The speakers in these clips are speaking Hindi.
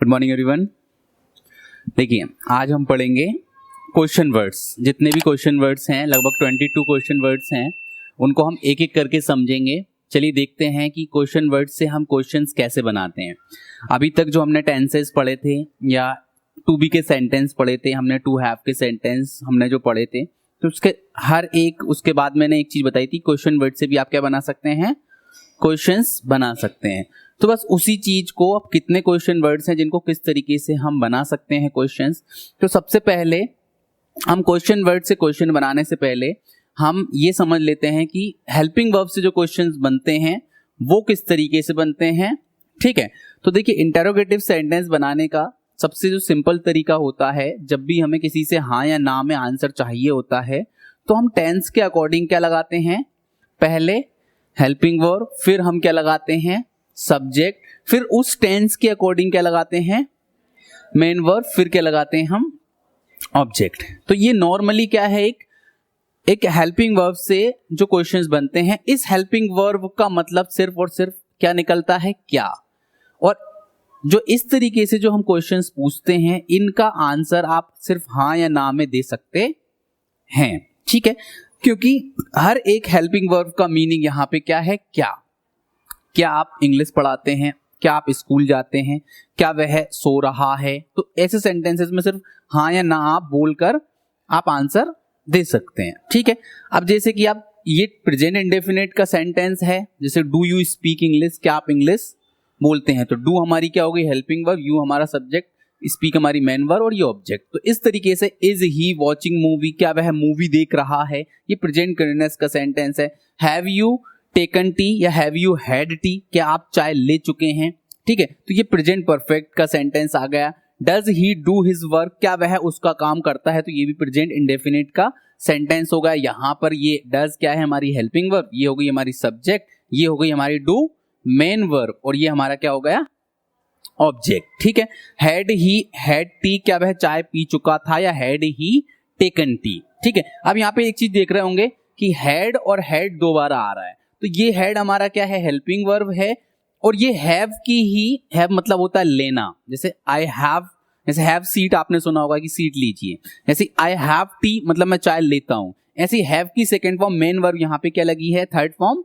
Good morning everyone. देखिए आज हम पढ़ेंगे क्वेश्चन वर्ड्स। जितने भी क्वेश्चन वर्ड्स हैं, लगभग 22 क्वेश्चन वर्ड्स हैं, उनको हम एक एक करके समझेंगे। चलिए देखते हैं कि क्वेश्चन वर्ड्स से हम क्वेश्चंस कैसे बनाते हैं। अभी तक जो हमने टेंसेस पढ़े थे या टू बी के सेंटेंस पढ़े थे, हमने टू हैव के सेंटेंस हमने जो पढ़े थे, तो उसके हर एक उसके बाद मैंने एक चीज बताई थी, क्वेश्चन वर्ड से भी आप क्या बना सकते हैं, क्वेश्चंस बना सकते हैं। तो बस उसी चीज को, अब कितने क्वेश्चन वर्ड्स हैं जिनको किस तरीके से हम बना सकते हैं क्वेश्चंस। तो सबसे पहले हम क्वेश्चन वर्ड से क्वेश्चन बनाने से पहले हम ये समझ लेते हैं कि हेल्पिंग वर्ब से जो क्वेश्चंस बनते हैं वो किस तरीके से बनते हैं। ठीक है, तो देखिए इंटरोगेटिव सेंटेंस बनाने का सबसे जो सिंपल तरीका होता है, जब भी हमें किसी से हाँ या ना में आंसर चाहिए होता है तो हम टेंस के अकॉर्डिंग क्या लगाते हैं, पहले हेल्पिंग वर्ब, फिर हम क्या लगाते हैं, सब्जेक्ट, फिर उस टेंस के अकॉर्डिंग क्या लगाते हैं, मेन वर्ब, फिर क्या लगाते हैं हम, ऑब्जेक्ट। तो ये नॉर्मली क्या है, एक हेल्पिंग वर्ब से जो क्वेश्चंस बनते हैं, इस हेल्पिंग वर्ब का मतलब सिर्फ और सिर्फ क्या निकलता है, क्या। और जो इस तरीके से जो हम क्वेश्चंस पूछते हैं, इनका आंसर आप सिर्फ हाँ या ना में दे सकते हैं। ठीक है, क्योंकि हर एक हेल्पिंग वर्ब का मीनिंग यहां पे क्या है, क्या। क्या आप इंग्लिश पढ़ाते हैं, क्या आप स्कूल जाते हैं, क्या वह सो रहा है, तो ऐसे सेंटेंसेस में सिर्फ हाँ या ना आप बोलकर आप आंसर दे सकते हैं। ठीक है, अब जैसे कि आप ये प्रेजेंट इंडेफिनिट का सेंटेंस है, जैसे डू यू स्पीक इंग्लिश, क्या आप इंग्लिश बोलते हैं, तो डू हमारी क्या होगी, हेल्पिंग वर्ब, यू हमारा सब्जेक्ट, स्पीक हमारी मेन वर्ब और ये ऑब्जेक्ट। तो इस तरीके से इज ही वॉचिंग मूवी, क्या वह मूवी देख रहा है, ये प्रेजेंट कंटीन्यूअस का सेंटेंस है। हैव यू टेकन टी या हैव यू हैड टी, क्या आप चाय ले चुके हैं। ठीक है, तो ये प्रेजेंट परफेक्ट का सेंटेंस आ गया। Does he do his work, क्या वह उसका काम करता है, तो ये भी प्रेजेंट इंडेफिनिट का सेंटेंस होगा। यहां पर ये डज क्या है, हमारी हेल्पिंग वर्ब, ये हो गई हमारी सब्जेक्ट, ये हो गई हमारी डू मेन वर्ब, और ये हमारा क्या हो गया, ऑब्जेक्ट। ठीक है, हैड ही हैड टी, क्या वह चाय पी चुका था, या हैड ही टेकन टी। ठीक है, अब यहाँ पे एक चीज देख रहे होंगे कि हैड और हैड दो बार आ रहा है, तो ये हैड हमारा क्या है, हेल्पिंग वर्ब है, और ये हैव की ही, हैव मतलब होता है लेना। जैसे आई हैव, जैसे हैव सीट आपने सुना होगा कि सीट लीजिए, जैसे आई हैव टी मतलब मैं चाय लेता हूं, ऐसे हैव की सेकंड फॉर्म मेन वर्ब यहाँ पे क्या लगी है, थर्ड फॉर्म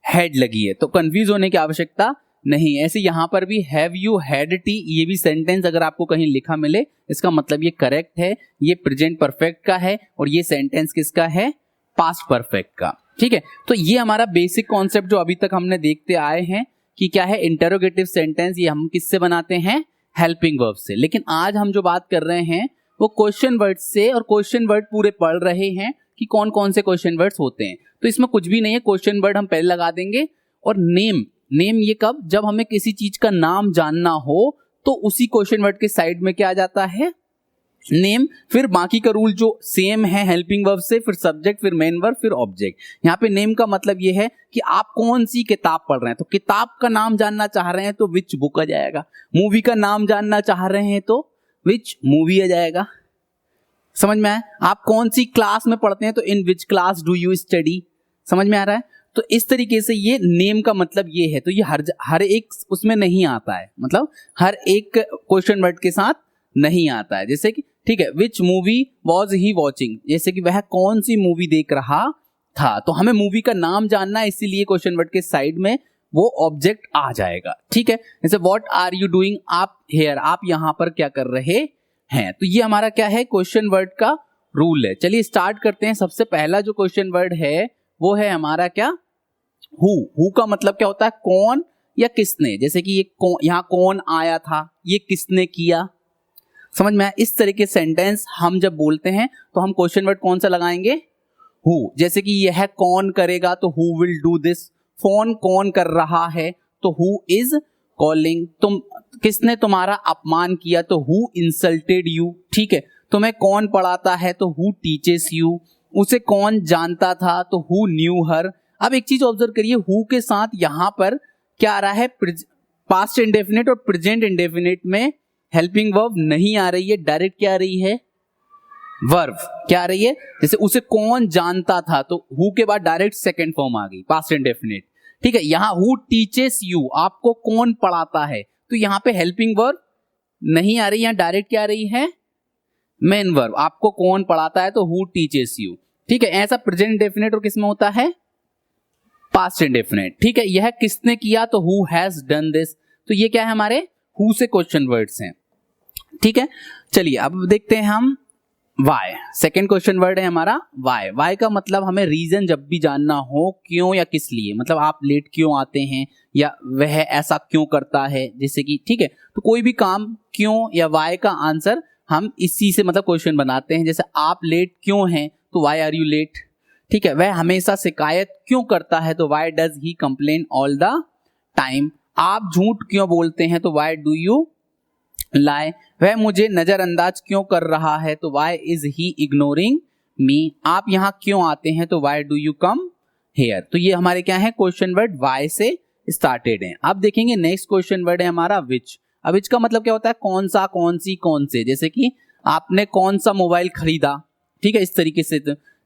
हैड लगी है, तो कंफ्यूज होने की आवश्यकता नहीं। ऐसे यहां पर भी हैव यू हैड टी, ये भी सेंटेंस अगर आपको कहीं लिखा मिले, इसका मतलब ये करेक्ट है, ये प्रेजेंट परफेक्ट का है, और ये सेंटेंस किसका है, पास्ट परफेक्ट का। ठीक है, तो ये हमारा बेसिक कॉन्सेप्ट जो अभी तक हमने देखते आए हैं कि क्या है इंटरोगेटिव सेंटेंस, ये हम किससे बनाते हैं, हेल्पिंग वर्ब से। लेकिन आज हम जो बात कर रहे हैं वो क्वेश्चन वर्ड से, और क्वेश्चन वर्ड पूरे पढ़ रहे हैं कि कौन कौन से क्वेश्चन वर्ड्स होते हैं। तो इसमें कुछ भी नहीं है, क्वेश्चन वर्ड हम पहले लगा देंगे, और नेम, नेम ये कब, जब हमें किसी चीज का नाम जानना हो तो उसी क्वेश्चन वर्ड के साइड में क्या आ जाता है, नेम। फिर बाकी का रूल जो सेम है हेल्पिंग वर्ब से, फिर सब्जेक्ट, फिर मेन वर्ब, फिर ऑब्जेक्ट। यहाँ पे नेम का मतलब ये है कि आप कौन सी किताब पढ़ रहे हैं, तो किताब का नाम जानना चाह रहे हैं तो विच बुक आ जाएगा, मूवी का नाम जानना चाह रहे हैं तो विच मूवी आ जाएगा। समझ में आया, आप कौन सी क्लास में पढ़ते हैं तो in which class do you study, समझ में आ रहा है। तो इस तरीके से ये नेम का मतलब ये है, तो ये हर एक उसमें नहीं आता है, मतलब हर एक क्वेश्चन वर्ड के साथ नहीं आता है। जैसे कि ठीक है, विच मूवी वॉज ही वॉचिंग, जैसे कि वह कौन सी मूवी देख रहा था, तो हमें मूवी का नाम जानना है, इसीलिए क्वेश्चन वर्ड के साइड में वो ऑब्जेक्ट आ जाएगा। ठीक है, जैसे व्हाट आर यू डूइंग, आप हेयर, आप यहां पर क्या कर रहे हैं, तो ये हमारा क्या है, क्वेश्चन वर्ड का रूल है। चलिए स्टार्ट करते हैं। सबसे पहला जो क्वेश्चन वर्ड है वो है हमारा क्या, हु का मतलब क्या होता है, कौन या किसने। जैसे कि ये यहाँ कौन आया था, ये किसने किया, समझ में आया। इस तरह के सेंटेंस हम जब बोलते हैं तो हम क्वेश्चन वर्ड कौन सा लगाएंगे, हु। जैसे कि यह कौन करेगा तो who will do this, phone कौन कर रहा है तो हु इज कॉलिंग, तुम किसने तुम्हारा अपमान किया तो हु इंसल्टेड यू। ठीक है, तुम्हें कौन पढ़ाता है तो हु टीचेस यू, उसे कौन जानता था तो हु न्यू हर। अब एक चीज ऑब्जर्व करिए, हु के साथ यहां पर क्या आ रहा है, पास्ट इंडेफिनिट और प्रेजेंट इंडेफिनिट में हेल्पिंग वर्ब नहीं आ रही है, डायरेक्ट क्या आ रही है, वर्ब क्या आ रही है। जैसे उसे कौन जानता था तो हु के बाद डायरेक्ट सेकंड फॉर्म आ गई, पास्ट इंडेफिनिट। ठीक है, यहां हु टीचेस यू, आपको कौन पढ़ाता है, तो यहां पे हेल्पिंग वर्ब नहीं आ रही, यहाँ डायरेक्ट क्या आ रही है, मेन वर्ब। आपको कौन पढ़ाता है, तो हु टीचेस यू, ठीक है। ऐसा प्रेजेंट इंडेफिनिट और किसमें होता है, पास्ट इंडेफिनिट, ठीक है। यह किसने किया, तो हु हैज डन दिस, तो ये क्या है, हमारे हु से क्वेश्चन वर्ड्स हैं, ठीक है। चलिए अब देखते हैं हम वाई। सेकेंड क्वेश्चन वर्ड है हमारा वाई। वाई का मतलब हमें रीजन जब भी जानना हो, क्यों या किस लिए, मतलब आप लेट क्यों आते हैं या वह ऐसा क्यों करता है, जैसे कि, ठीक है। तो कोई भी काम क्यों या वाई का आंसर हम इसी से मतलब क्वेश्चन बनाते हैं। जैसे आप लेट क्यों हैं, तो वाई आर यू लेट, ठीक है। वह हमेशा शिकायत क्यों करता है, तो why does he complain all the time. आप झूठ क्यों बोलते हैं, तो वाई डू यू लाई। वह मुझे नजरअंदाज क्यों कर रहा है, तो why is he ignoring me. आप यहाँ क्यों आते हैं, तो why do you come here. तो ये हमारे क्या है, क्वेश्चन वर्ड वाई से स्टार्टेड है। अब देखेंगे नेक्स्ट क्वेश्चन वर्ड है हमारा विच। अब विच का मतलब क्या होता है, कौन सा, कौन सी, कौन से। जैसे कि आपने कौन सा मोबाइल खरीदा, ठीक है, इस तरीके से।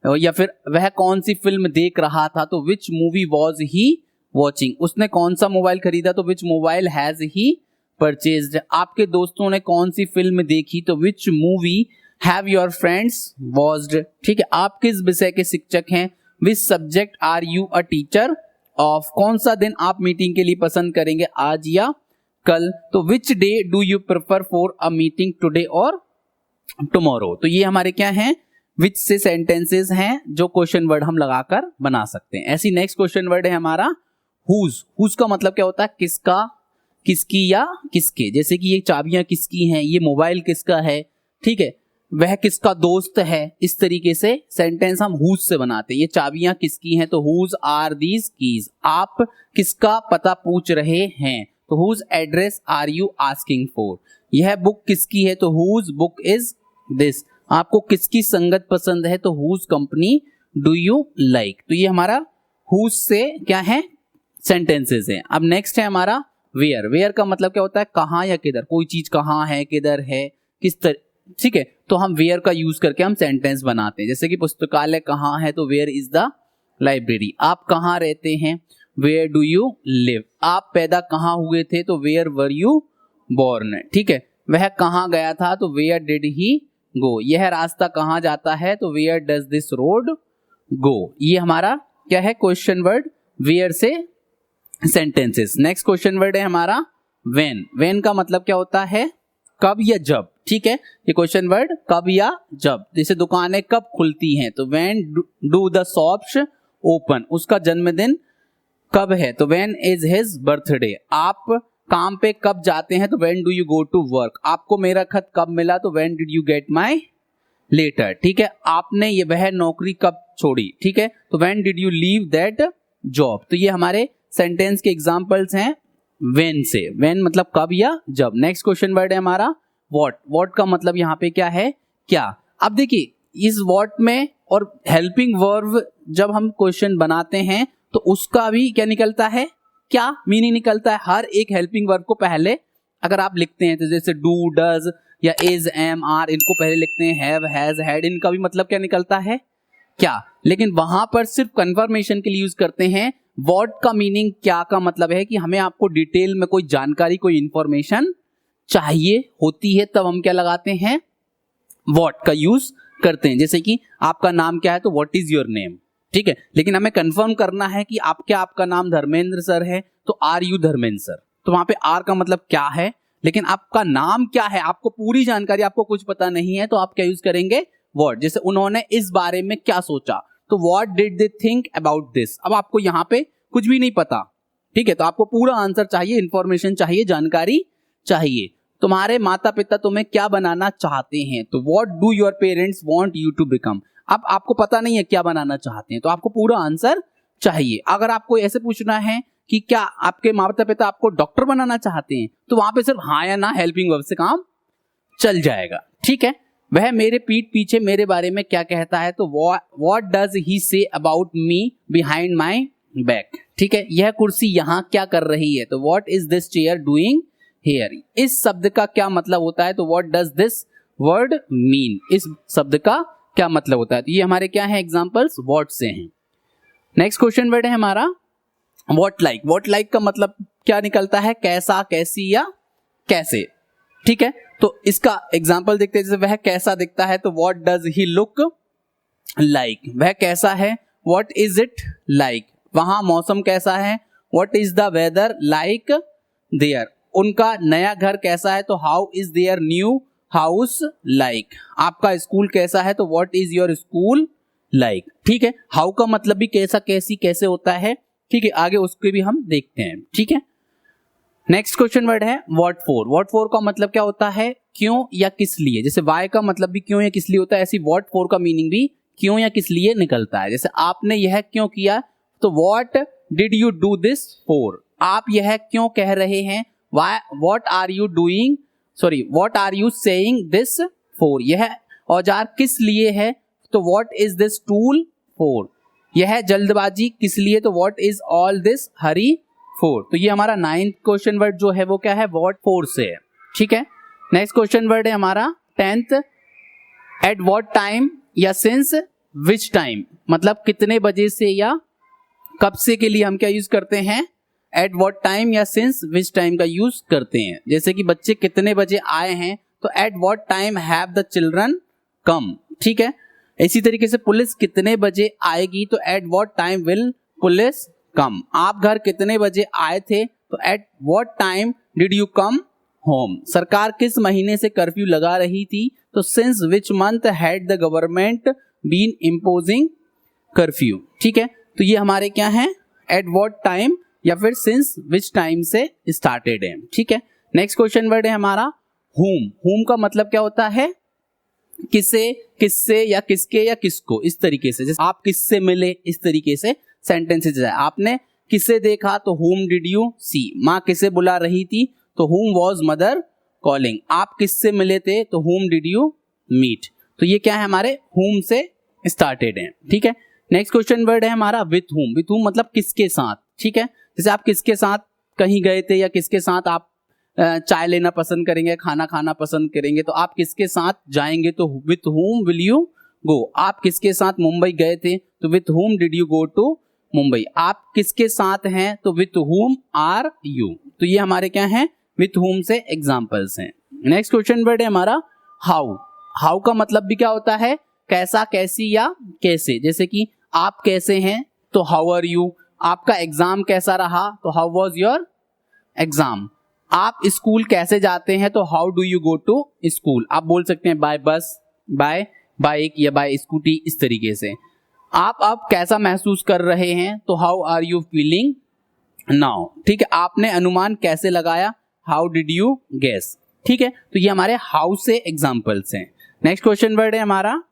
या फिर वह कौन सी फिल्म देख रहा था, तो which movie was he watching. उसने कौन सा मोबाइल खरीदा, तो which mobile has he purchased. आपके दोस्तों ने कौन सी फिल्म देखी, तो which movie have your friends watched, ठीक है। आप किस विषय के शिक्षक हैं, which subject are you a teacher of. कौन सा दिन आप मीटिंग के लिए पसंद करेंगे, आज या कल। तो which day do you prefer for a meeting, today और टुमारो। तो ये हमारे क्या हैं, विच से सेंटेंसेस हैं जो क्वेश्चन वर्ड हम लगाकर बना सकते हैं। ऐसी नेक्स्ट क्वेश्चन वर्ड है हमारा हुज। हुज का मतलब क्या होता है, किसका, किसकी या किसके। जैसे कि ये चाबियां किसकी हैं, ये मोबाइल किसका है, ठीक है, वह किसका दोस्त है। इस तरीके से सेंटेंस हम हुज से बनाते हैं। ये चाबियां किसकी हैं, तो हुज आर दीज कीज। आप किसका पता पूछ रहे हैं, तो whose address are you asking for. यह बुक किसकी है, तो हुज बुक इज दिस। आपको किसकी संगत पसंद है, तो whose company do you like. तो ये हमारा हुज से क्या है, सेंटेंसेस हैं। अब नेक्स्ट है हमारा वेयर। वेयर का मतलब क्या होता है, कहाँ या किधर, कोई चीज कहाँ है, किधर है, किस तरह, ठीक है। तो हम वेयर का यूज करके हम सेंटेंस बनाते हैं। जैसे कि पुस्तकालय कहाँ है, तो वेयर इज द लाइब्रेरी। आप कहाँ रहते हैं, वेयर डू यू लिव। आप पैदा कहाँ हुए थे, तो वेयर वर यू बोर्न, ठीक है। वह कहाँ गया था, तो वेयर डिड ही गो। यह रास्ता कहाँ जाता है, तो वेयर डज दिस रोड गो। ये हमारा क्या है, क्वेश्चन वर्ड वेयर से सेंटेंसेस। नेक्स्ट क्वेश्चन वर्ड है हमारा व्हेन। व्हेन का मतलब क्या होता है, कब या जब, ठीक है। ये क्वेश्चन वर्ड कब या जब। जैसे दुकानें कब खुलती हैं, तो when do the shops open. उसका जन्मदिन कब है, तो व्हेन इज हिज बर्थडे। आप काम पे कब जाते हैं, तो when do you go to work. आपको मेरा खत कब मिला, तो when did you get my letter, ठीक है। आपने ये वह नौकरी कब छोड़ी, ठीक है, तो when did you leave that job. तो ये हमारे सेंटेंस के एग्जांपल्स हैं व्हेन से। व्हेन मतलब कब या जब। नेक्स्ट क्वेश्चन वर्ड है हमारा व्हाट। व्हाट का मतलब यहाँ पे क्या है, क्या। अब देखिए इस व्हाट में और हेल्पिंग वर्ब जब हम क्वेश्चन बनाते हैं तो उसका भी क्या निकलता है, क्या मीनिंग निकलता है। हर एक हेल्पिंग वर्ब को पहले अगर आप लिखते हैं, तो जैसे डू, डज या इज, एम, आर, इनको पहले लिखते हैं। हैव, हैज, हैड, इनका भी मतलब क्या निकलता है, क्या। लेकिन वहां पर सिर्फ कंफर्मेशन के लिए यूज करते हैं। व्हाट का मीनिंग क्या का मतलब है कि हमें आपको डिटेल में कोई जानकारी, कोई इंफॉर्मेशन चाहिए होती है, तब हम क्या लगाते हैं, व्हाट का यूज करते हैं। जैसे कि आपका नाम क्या है, तो व्हाट इज योर नेम, ठीक है। लेकिन हमें कंफर्म करना है कि आपका नाम धर्मेंद्र सर है, तो आर यू धर्मेंद्र सर। तो वहां पे आर का मतलब क्या है, लेकिन आपका नाम क्या है, आपको पूरी जानकारी, आपको कुछ पता नहीं है, तो आप क्या यूज करेंगे, व्हाट। जैसे उन्होंने इस बारे में क्या सोचा, तो what did they think about this. अब आपको यहाँ पे कुछ भी नहीं पता, ठीक है, तो आपको पूरा आंसर चाहिए, इंफॉर्मेशन चाहिए, जानकारी चाहिए। तुम्हारे माता पिता तुम्हें क्या बनाना चाहते हैं, तो what do your parents want you to become. अब आपको पता नहीं है क्या बनाना चाहते हैं, तो आपको पूरा आंसर चाहिए। अगर आपको ऐसे पूछना है कि क्या आपके माता पिता आपको डॉक्टर बनाना चाहते हैं, तो वहां पे सिर्फ हाँ या ना हेल्पिंग वर्ब से काम चल जाएगा, ठीक है। वह मेरे पीठ पीछे मेरे बारे में क्या कहता है, तो what does he say about me behind my back, ठीक है। यह कुर्सी यहाँ क्या कर रही है, तो what is this chair doing here. इस शब्द का क्या मतलब होता है, तो what does this word mean. इस शब्द का क्या मतलब होता है। तो ये हमारे क्या है, एग्जांपल्स व्हाट से हैं। नेक्स्ट क्वेश्चन वर्ड है हमारा व्हाट लाइक। व्हाट लाइक का मतलब क्या निकलता है, कैसा, कैसी या कैसे, ठीक है। तो इसका एग्जाम्पल देखते हैं, जैसे वह कैसा दिखता है तो what does he look like, वह कैसा है व्हाट इज इट लाइक, वहां मौसम कैसा है what is the weather like there, उनका नया घर कैसा है तो how is their new house like, आपका स्कूल कैसा है तो what is your school like. ठीक है, हाउ का मतलब भी कैसा कैसी कैसे होता है, ठीक है, आगे उसके भी हम देखते हैं। ठीक है, नेक्स्ट क्वेश्चन वर्ड है व्हाट फॉर। व्हाट फॉर का मतलब क्या होता है, क्यों या किस लिए, जैसे वाई का मतलब भी क्यों या किस लिए होता है, ऐसी व्हाट फॉर का मीनिंग भी क्यों या किस लिए निकलता है। जैसे आपने यह क्यों किया तो what did you do this for, आप यह क्यों कह रहे हैं, what are you doing, sorry what are you saying this for, यह औजार किस लिए है तो what is this tool for, यह जल्दबाजी किस लिए तो what is all this hurry for. तो ये हमारा 9th क्वेश्चन वर्ड जो है वो क्या है, व्हाट फॉर से है। ठीक है, नेक्स्ट क्वेश्चन वर्ड है हमारा 10th, एट व्हाट टाइम या सिंस विच टाइम, मतलब कितने बजे से या कब से के लिए हम क्या यूज करते हैं, एट व्हाट टाइम या सिंस विच टाइम का यूज करते हैं। जैसे कि बच्चे कितने बजे आए हैं तो at what time have the children कम। ठीक है, इसी तरीके से पुलिस कितने बजे आएगी तो at what time will police come, आप घर कितने बजे आए थे तो at what time did you come home, सरकार किस महीने से कर्फ्यू लगा रही थी तो since which month had the government been imposing curfew. ठीक है, तो ये हमारे क्या हैं, एट व्हाट टाइम या फिर सिंस विच टाइम से स्टार्टेड है। ठीक है, नेक्स्ट क्वेश्चन वर्ड है हमारा whom। whom का मतलब क्या होता है, किसे, किससे या किसके या किसको, इस तरीके से, जैसे आप किससे मिले, इस तरीके से सेंटेंसेस है। आपने किसे देखा तो whom did you see, माँ किसे बुला रही थी तो whom was mother calling, आप किससे मिले थे तो whom did you meet। तो ये क्या है, हमारे whom से स्टार्टेड है। ठीक है, नेक्स्ट क्वेश्चन वर्ड है हमारा with whom। with whom मतलब किसके साथ। ठीक है, जैसे आप किसके साथ कहीं गए थे या किसके साथ आप चाय लेना पसंद करेंगे, खाना खाना पसंद करेंगे, तो आप किसके साथ जाएंगे तो with whom will you go, आप किसके साथ मुंबई गए थे तो with whom did you go to Mumbai, आप किसके साथ हैं तो विथ whom are you। तो ये हमारे क्या हैं, विथ whom से एग्जांपल्स हैं। नेक्स्ट क्वेश्चन वर्ड है हमारा हाउ। हाउ का मतलब भी क्या होता है, कैसा, कैसी या कैसे। जैसे कि आप कैसे हैं तो हाउ आर यू, आपका एग्जाम कैसा रहा तो हाउ वाज योर एग्जाम, आप स्कूल कैसे जाते हैं तो how do you go to school, आप बोल सकते हैं बाय बस, बाय बाइक या बाय स्कूटी, इस तरीके से। आप अब कैसा महसूस कर रहे हैं तो how are you feeling now. ठीक है, आपने अनुमान कैसे लगाया, हाउ डिड यू गेस। ठीक है, तो ये हमारे हाउ से एग्जांपल्स हैं। नेक्स्ट क्वेश्चन वर्ड है हमारा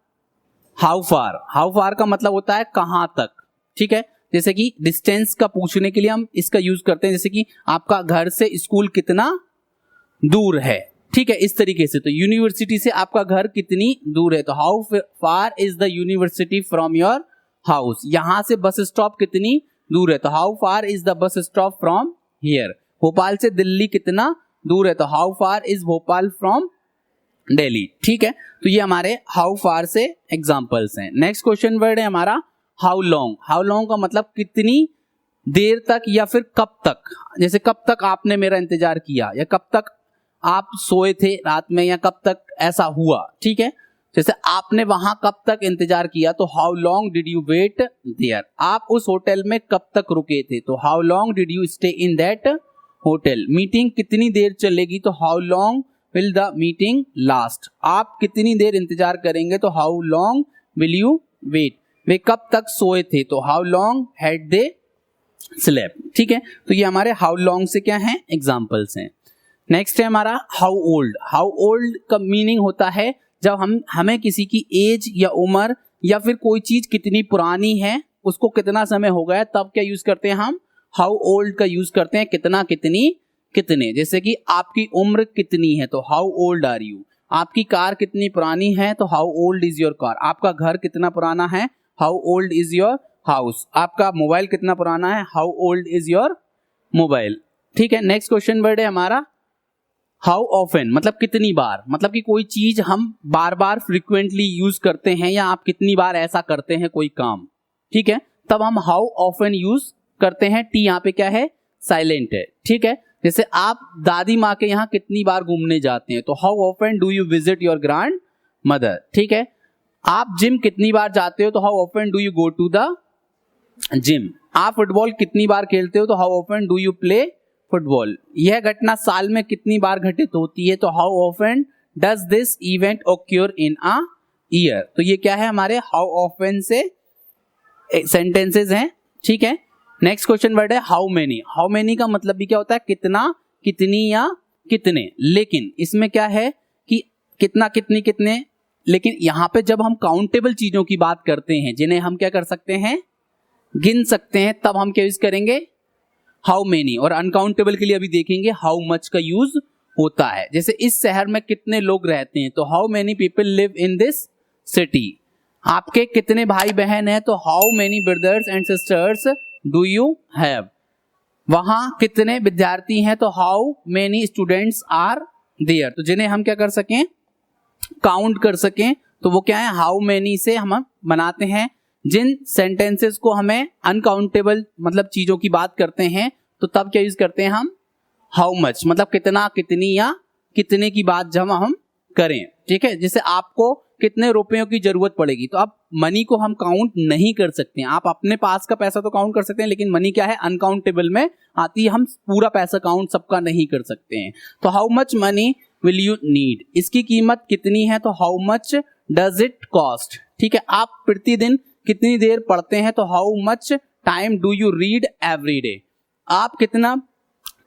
हाउ फार। हाउ फार का मतलब होता है कहां तक। ठीक है, जैसे कि डिस्टेंस का पूछने के लिए हम इसका यूज करते हैं, जैसे कि आपका घर से स्कूल कितना दूर है। ठीक है, इस तरीके से। तो यूनिवर्सिटी से आपका घर कितनी दूर है तो how far is the university from your house, यहां से बस स्टॉप कितनी दूर है तो how far is the bus stop from here. Bhopal से दिल्ली कितना दूर है तो how far is Bhopal from Delhi. ठीक है, तो ये हमारे हाउ फार से एग्जांपल्स हैं। नेक्स्ट क्वेश्चन वर्ड है हमारा हाउ लॉन्ग। हाउ लॉन्ग का मतलब कितनी देर तक या फिर कब तक, जैसे कब तक आपने मेरा इंतजार किया या कब तक आप सोए थे रात में या कब तक ऐसा हुआ। ठीक है, जैसे आपने वहां कब तक इंतजार किया तो how long did you wait there, आप उस होटल में कब तक रुके थे तो how long did you stay in that hotel. Meeting कितनी देर चलेगी तो how long will the meeting last, आप कितनी देर इंतजार करेंगे तो how long will you wait. वे कब तक सोए थे तो how long had they slept. ठीक है, तो ये हमारे हाउ लॉन्ग से क्या है एग्जांपल्स हैं। नेक्स्ट है हमारा हाउ ओल्ड। हाउ ओल्ड का मीनिंग होता है जब हमें किसी की एज या उम्र या फिर कोई चीज कितनी पुरानी है, उसको कितना समय हो गया, तब क्या यूज करते हैं हम हाउ ओल्ड का यूज करते हैं, कितना, कितनी, कितने। जैसे कि आपकी उम्र कितनी है तो हाउ ओल्ड आर यू, आपकी कार कितनी पुरानी है तो how old is your car, आपका घर कितना पुराना है how old is your house, आपका मोबाइल कितना पुराना है how old is your mobile. ठीक है, नेक्स्ट क्वेश्चन वर्ड है हमारा हाउ ऑफन, मतलब कितनी बार, मतलब कि कोई चीज हम बार बार फ्रीक्वेंटली यूज करते हैं या आप कितनी बार ऐसा करते हैं कोई काम। ठीक है, तब हम हाउ ऑफन यूज करते हैं। टी यहाँ पे क्या है साइलेंट है। ठीक है, जैसे आप दादी माँ के यहाँ कितनी बार घूमने जाते हैं, तो how often do you visit your grandmother. ठीक है, आप जिम कितनी बार जाते हो, तो how often do you go to the gym. आप फुटबॉल कितनी बार खेलते हो, तो how often do you play football. यह घटना साल में कितनी बार घटित होती है, तो how often does this event occur in a year. तो ये क्या है, हमारे हाउ ऑफन से सेंटेंसेस हैं। ठीक है, नेक्स्ट क्वेश्चन वर्ड है हाउ मेनी। हाउ मेनी का मतलब भी क्या होता है, कितना, कितनी या कितने। लेकिन इसमें क्या है कि कितना, कितनी, कितने, लेकिन यहां पे जब हम काउंटेबल चीजों की बात करते हैं जिन्हें हम क्या कर सकते हैं, गिन सकते हैं, तब हम क्या यूज करेंगे, हाउ मेनी। और अनकाउंटेबल के लिए अभी देखेंगे हाउ मच का यूज होता है। जैसे इस शहर में कितने लोग रहते हैं, तो how many people live in this city. आपके कितने भाई बहन हैं, तो how many brothers and sisters do you have. वहां कितने विद्यार्थी हैं, तो how many students are there. तो जिन्हें हम क्या कर सकें, काउंट कर सकें, तो वो क्या है, हाउ मेनी से हम बनाते हैं। जिन सेंटेंसेस को हमें अनकाउंटेबल मतलब चीजों की बात करते हैं, तो तब क्या यूज करते हैं हम, हाउ मच, मतलब कितना, कितनी या कितने की बात जब हम करें। ठीक है, जैसे आपको कितने रुपयों की जरूरत पड़ेगी, तो आप मनी को हम काउंट नहीं कर सकते हैं। आप अपने पास का पैसा तो काउंट कर सकते हैं, लेकिन मनी क्या है, अनकाउंटेबल में आती है। हम पूरा पैसा काउंट सबका नहीं कर सकते हैं। तो how much money will you need, इसकी कीमत कितनी है, तो how much does it cost. ठीक है, आप प्रतिदिन कितनी देर पढ़ते हैं, तो how much time do you read every day. आप कितना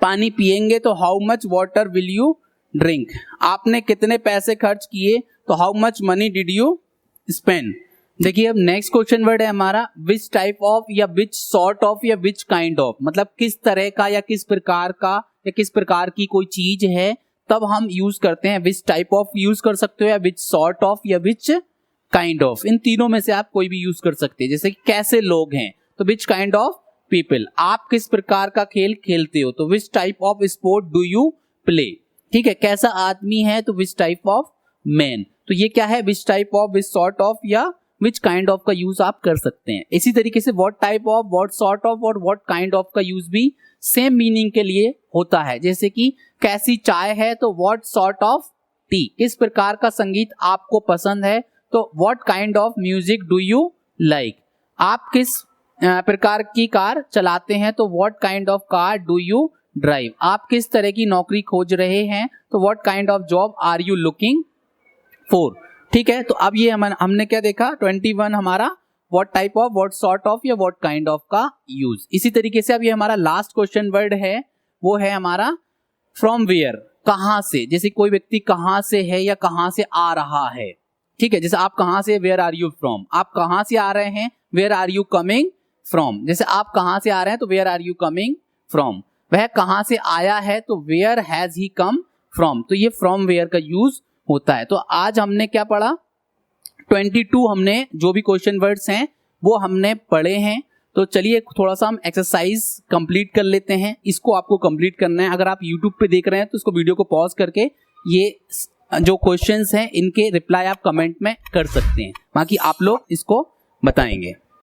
पानी पिएंगे, तो how much water will you drink. आपने कितने पैसे खर्च किए, तो how much money did you spend. देखिए अब नेक्स्ट क्वेश्चन वर्ड है हमारा विच टाइप ऑफ या विच सॉर्ट ऑफ या विच काइंड ऑफ, मतलब किस तरह का या किस प्रकार का या किस प्रकार की कोई चीज है, तब हम यूज करते हैं विच टाइप ऑफ यूज कर सकते हो, या विच सॉर्ट ऑफ या विच काइंड ऑफ। इन तीनों में से आप कोई भी यूज कर सकते हैं। जैसे कैसे लोग हैं, तो विच काइंड ऑफ पीपल। आप किस प्रकार का खेल खेलते हो, तो which type of sport do you play. ठीक है, कैसा आदमी है, तो विच टाइप ऑफ मैन। तो ये क्या है, which type of, which sort of या विच काइंड ऑफ का यूज आप कर सकते हैं। इसी तरीके से what type of, what sort of और व्हाट काइंड ऑफ का यूज भी सेम मीनिंग के लिए होता है। जैसे कि कैसी चाय है, तो व्हाट सॉर्ट ऑफ टी। किस प्रकार का संगीत आपको पसंद है, तो what kind of music do you like. आप किस प्रकार की कार चलाते हैं, तो what kind of car do you drive. आप किस तरह की नौकरी खोज रहे हैं, तो what kind of job are you looking for. ठीक है, तो अब ये हमने क्या देखा, 21 हमारा what type of, what sort of या व्हाट काइंड ऑफ का यूज। इसी तरीके से अब ये हमारा लास्ट क्वेश्चन वर्ड है, वो है हमारा फ्रॉम वेयर, कहां से। जैसे कोई व्यक्ति कहां से है या कहां से आ रहा है। ठीक है, जैसे आप कहां से, वेयर आर यू फ्रॉम। आप कहां से आ रहे हैं, where are you coming from. जैसे आप कहां से आ रहे हैं, तो where are you coming from. वह कहां से आया है, तो where has he come from. तो ये फ्रॉम वेयर का यूज होता है। तो आज हमने क्या पढ़ा, 22 हमने जो भी क्वेश्चन वर्ड्स हैं वो हमने पढ़े हैं। तो चलिए थोड़ा सा हम एक्सरसाइज कंप्लीट कर लेते हैं। इसको आपको कंप्लीट करना है। अगर आप यूट्यूब पे देख रहे हैं तो इसको वीडियो को पॉज करके ये जो क्वेश्चंस हैं इनके रिप्लाई आप कमेंट में कर सकते हैं, बाकी आप लोग इसको बताएंगे।